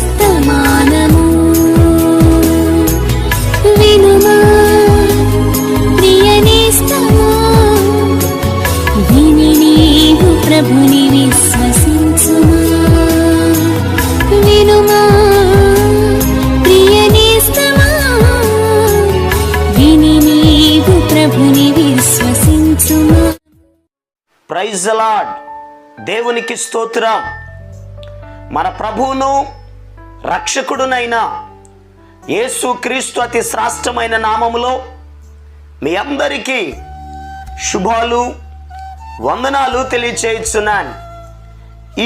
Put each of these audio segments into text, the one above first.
వర్తమానము వినుమా ప్రియ నేస్తమా, విని నీవు ప్రభుని విశ్వసించుమా. వినుమా ప్రియ నేస్తమా, విని నీవు ప్రభుని విశ్వసించుమా. Praise the lord. దేవునికి స్తోత్రం. మన ప్రభువును రక్షకుడునైన యేసుక్రీస్తు అతి శ్రేష్టమైన నామములో మీ అందరికీ శుభాలు వందనాలు తెలియచేస్తున్నాను.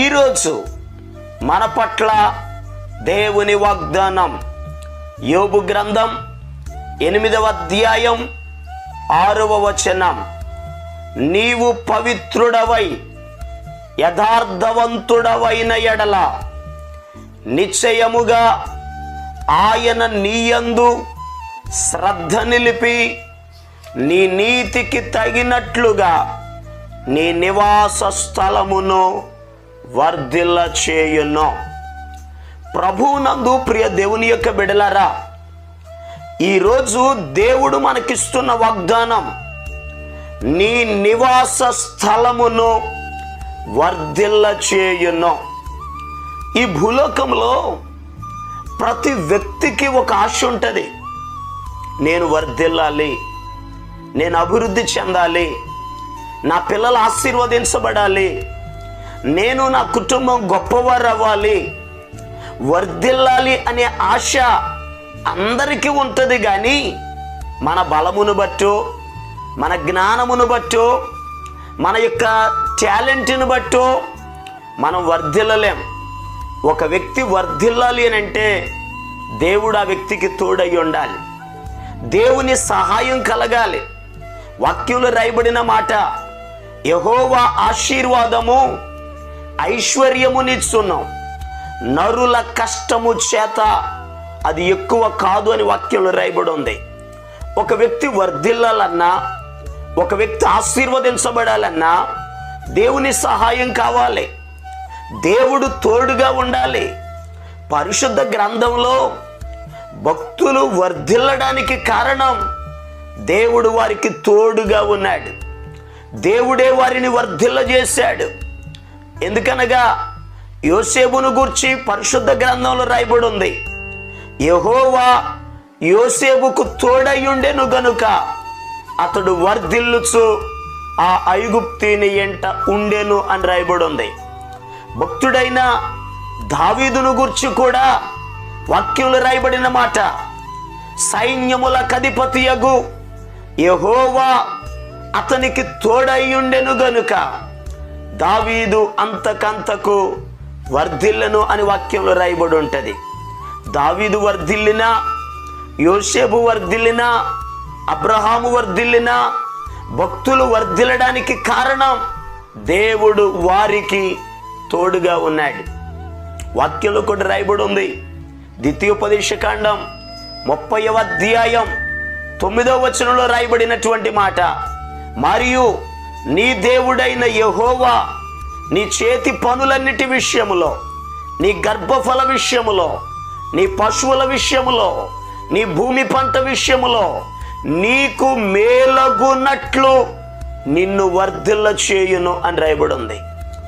ఈరోజు మన పట్ల దేవుని వాగ్దానం యోబు గ్రంథం 8వ అధ్యాయం 6వ వచనం. నీవు పవిత్రుడవై యథార్థవంతుడవైన ఎడల నిశ్చయముగా ఆయన నీయందు శ్రద్ధ నిలిపి నీ నీతికి తగినట్లుగా నీ నివాస స్థలమును వర్ధిల్ల చేయును. ప్రభువునందు ప్రియ దేవుని యొక్క బిడ్డలారా, ఈరోజు దేవుడు మనకిస్తున్న వాగ్దానం, నీ నివాస స్థలమును వర్ధిల్ల చేయును. ఈ భూలోకంలో ప్రతి వ్యక్తికి ఒక ఆశ ఉంటుంది. నేను వర్ధిల్లాలి, నేను అభివృద్ధి చెందాలి, నా పిల్లలు ఆశీర్వదించబడాలి, నేను నా కుటుంబం గొప్పవారు అవ్వాలి, వర్ధిల్లాలి అనే ఆశ అందరికీ ఉంటుంది. కానీ మన బలమును బట్టో, మన జ్ఞానమును బట్టో, మన యొక్క టాలెంట్ని బట్టో మనం వర్ధిల్లలేం. ఒక వ్యక్తి వర్ధిల్లాలి అని అంటే దేవుడు ఆ వ్యక్తికి తోడై ఉండాలి, దేవుని సహాయం కలగాలి. వాక్యంలో రాయబడిన మాట, యెహోవా ఆశీర్వాదము ఐశ్వర్యమునిచ్చును, నరుల కష్టము చేత అది ఎక్కువ కాదు అని వాక్యంలో రాయబడి ఉంది. ఒక వ్యక్తి వర్ధిల్లాలన్నా, ఒక వ్యక్తి ఆశీర్వదించబడాలన్నా దేవుని సహాయం కావాలి, దేవుడు తోడుగా ఉండాలి. పరిశుద్ధ గ్రంథంలో భక్తులు వర్ధిల్లడానికి కారణం దేవుడు వారికి తోడుగా ఉన్నాడు, దేవుడే వారిని వర్ధిల్ల చేశాడు. ఎందుకనగా యోసేపును గూర్చి పరిశుద్ధ గ్రంథంలో రాయబడి ఉంది, యెహోవా యోసేపుకు తోడయ్యుండెను గనుక అతడు వర్ధిల్లుచు ఆ ఐగుప్తీని ఎంట ఉండెను అని రాయబడి ఉంది. భక్తుడైన దావీదును గూర్చి కూడా వాక్యంలో రాయబడిన మాట, సైన్యములకు అధిపతియగు యెహోవా అతనికి తోడయ్యుండెను గనుక దావీదు అంతకంతకు వర్ధిల్లెను అని వాక్యంలో రాయబడి ఉంటుంది. దావీదు వర్ధిల్లినా, యోసేపు వర్ధిల్లినా, అబ్రహాము వర్ధిల్లినా, భక్తులు వర్ధిల్లడానికి కారణం దేవుడు వారికి తోడుగా ఉన్నాడు. వాక్యంలో కూడా రాయబడి ఉంది, ద్వితీయోపదేశకాండం 30వ అధ్యాయం 9వ వచనంలో రాయబడినటువంటి మాట, మరియు నీ దేవుడైన యెహోవా నీ చేతి పనులన్నిటి విషయములో, నీ గర్భఫల విషయములో, నీ పశువుల విషయములో, నీ భూమి పంట విషయములో నీకు మేలగునట్లు నిన్ను వర్ధిల్ల చేయును అని రాయబడి ఉంది.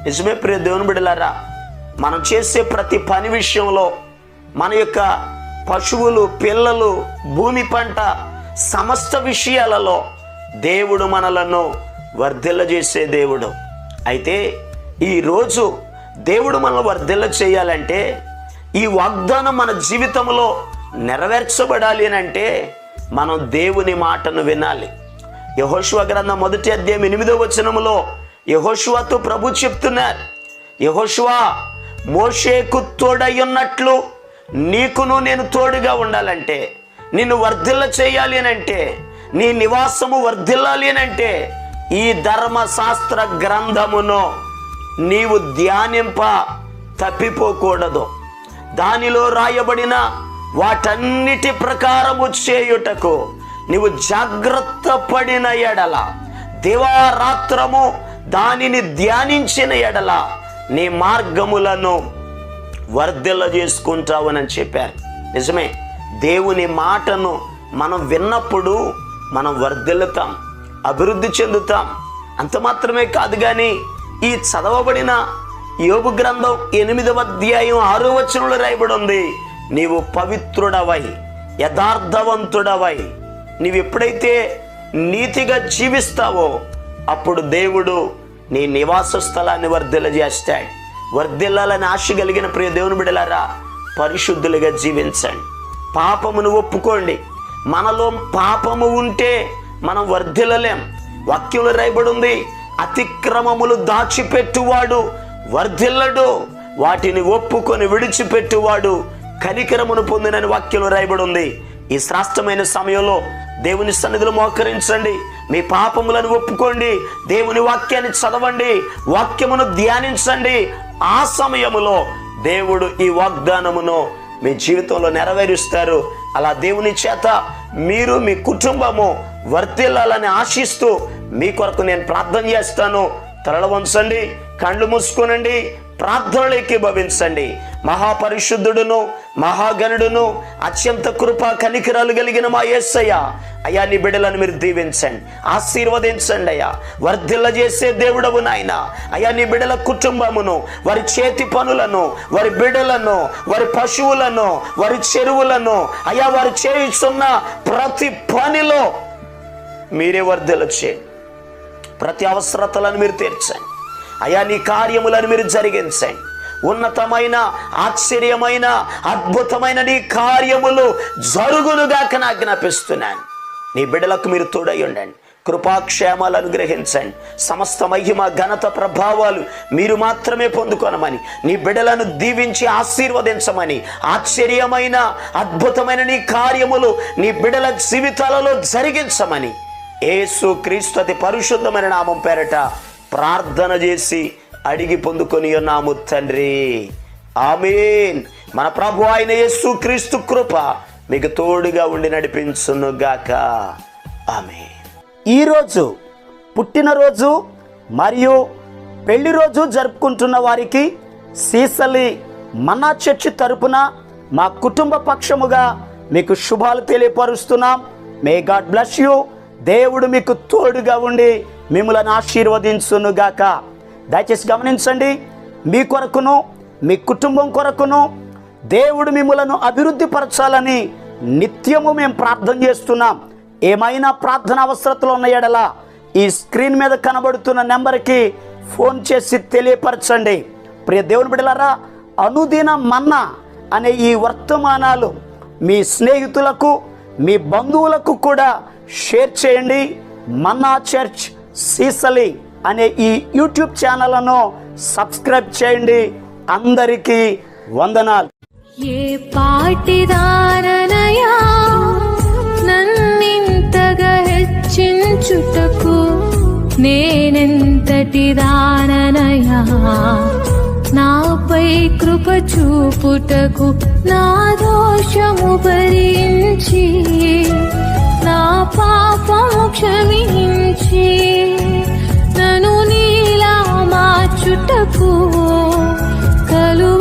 నిజమే ప్రియ దేవుని బిడ్డలారా, మనం చేసే ప్రతి పని విషయంలో, మన యొక్క పశువులు, పిల్లలు, భూమి పంట, సమస్త విషయాలలో దేవుడు మనలను వర్ధిల్ల చేసే దేవుడు. అయితే ఈరోజు దేవుడు మనల్ని వర్ధిల్ల చేయాలంటే, ఈ వాగ్దానం మన జీవితంలో నెరవేర్చబడాలి అని అంటే మనం దేవుని మాటను వినాలి. యెహోషువ గ్రంథం 1వ అధ్యాయం 8వ వచనములో యెహోషువతో ప్రభు చెప్తున్నారు, యెహోషువ మోషేకు తోడయ్యున్నట్లు నీకును నేను తోడుగా ఉండాలంటే, నిన్ను వర్ధిల్ల చేయాలి అని అంటే, నీ నివాసము వర్ధిల్లాలి అని అంటే ఈ ధర్మశాస్త్ర గ్రంథమును నీవు ధ్యానింప తప్పిపోకూడదు. దానిలో రాయబడిన వాటన్నిటి ప్రకారము చేయుటకు నీవు జాగ్రత్త పడిన ఎడల, దివారాత్రము దానిని ధ్యానించిన ఎడల నీ మార్గములను వర్ధిల్ల చేసుకుంటావని చెప్పారు. నిజమే, దేవుని మాటను మనం విన్నప్పుడు మనం వర్ధిల్లుతాం, అభివృద్ధి చెందుతాం. అంత మాత్రమే కాదు, కానీ ఈ చదవబడిన యోబు గ్రంథం 8వ అధ్యాయం 6వ వచనంలో రాయబడి ఉంది, నీవు పవిత్రుడవై యథార్థవంతుడవై నీవు ఎప్పుడైతే నీతిగా జీవిస్తావో అప్పుడు దేవుడు నీ నివాస స్థలాన్ని వర్ధిల్ల చేస్తాడు. వర్ధిల్లాలని ఆశ కలిగిన ప్రియ దేవుని బిడ్డలారా, పరిశుద్ధులుగా జీవించండి, పాపమును ఒప్పుకోండి. మనలో పాపము ఉంటే మనం వర్ధిల్లలేం. వాక్యంలో రాయబడి ఉంది, అతిక్రమములు దాచిపెట్టువాడు వర్ధిల్లడు, వాటిని ఒప్పుకొని విడిచిపెట్టువాడు కనికరమును పొందినని వాక్యంలో రాయబడి ఉంది. ఈ శ్రేష్టమైన సమయంలో దేవుని సన్నిధిలో మోకరించండి, మీ పాపములను ఒప్పుకోండి, దేవుని వాక్యాన్ని చదవండి, వాక్యమును ధ్యానించండి. ఆ సమయములో దేవుడు ఈ వాగ్దానమును మీ జీవితంలో నెరవేరుస్తారు. అలా దేవుని చేత మీరు మీ కుటుంబము వర్ధిల్లాలని ఆశిస్తూ మీ కొరకు నేను ప్రార్థన చేస్తాను. తలలు వంచండి, కళ్ళు మూసుకోనండి, ప్రార్థనలోకి భవించండి. మహాపరిశుద్ధుడును మహాగణుడును అత్యంత కృప కనికరాలు కలిగిన మా యేసయ్య, అయ్యా నీ బిడ్డలను మీరు దీవించండి, ఆశీర్వదించండి అయ్యా. వర్ధిల్ల చేసే దేవుడవు నాయన. అయ్యా నీ బిడ్డల కుటుంబమును, వారి చేతి పనులను, వారి బిడ్డలను, వారి పశువులను, వారి చెరువులను, అయ్యా వారు చేయుచున్న ప్రతి పనిలో మీరే వర్ధిల్ల చేయండి. ప్రతి అవసరతలను మీరు తీర్చండి అయ్యా. నీ కార్యములను మీరు జరిగించండి. ఉన్నతమైన ఆశ్చర్యమైన అద్భుతమైన నీ కార్యములు జరుగునుగాక ఆజ్ఞాపిస్తున్నాను. నీ బిడ్డలకు మీరు తోడై ఉండండి, కృపాక్షేమాలు అనుగ్రహించండి. సమస్త మహిమ ఘనత ప్రభావాలు మీరు మాత్రమే పొందుకొనమని, నీ బిడ్డలను దీవించి ఆశీర్వదించమని, ఆశ్చర్యమైన అద్భుతమైన నీ కార్యములు నీ బిడ్డల జీవితాలలో జరిగించమని యేసు క్రీస్తు అతి పరిశుద్ధమైన నామం పేరట ప్రార్థన చేసి అడిగి పొందుకొని ఉన్నాము తండ్రి, ఆమేన్. మన ప్రభు అయిన యేసు క్రీస్తు కృప మీకు తోడుగా ఉండి నడిపించును గాక, ఆమేన్. ఈరోజు పుట్టినరోజు మరియు పెళ్లి రోజు జరుపుకుంటున్న వారికి సీసలి మన్నా చర్చి తరపున మా కుటుంబ పక్షముగా మీకు శుభాలు తెలియపరుస్తున్నాం. May God bless you. దేవుడు మీకు తోడుగా ఉండి మిమ్మల్ని ఆశీర్వదించును గాక. దయచేసి గమనించండి, మీ కొరకును మీ కుటుంబం కొరకును దేవుడు మిమ్మలను అభివృద్ధి పరచాలని నిత్యము మేము ప్రార్థన చేస్తున్నాం. ఏమైనా ప్రార్థన అవసరతలు ఉన్న ఎడల ఈ స్క్రీన్ మీద కనబడుతున్న నెంబర్కి ఫోన్ చేసి తెలియపరచండి. ప్రియ దేవుని బిడ్డలారా, అనుదిన మన్నా అనే ఈ వర్తమానాలు మీ స్నేహితులకు మీ బంధువులకు కూడా షేర్ చేయండి. మన్నా చర్చ్ సీసలి అనే ఈ యూట్యూబ్ ఛానల్ను సబ్స్క్రైబ్ చేయండి. అందరికీ వందనాలు. ఏ పాటిదారనయా నన్నింతగా హెచ్చించుటకు, నేనెంతటి దాననయా నాపై కృప చూపుటకు, నా దోషము భరించి నా పాపము క్షమించి నన్ను నీలా మార్చుటకు కలువ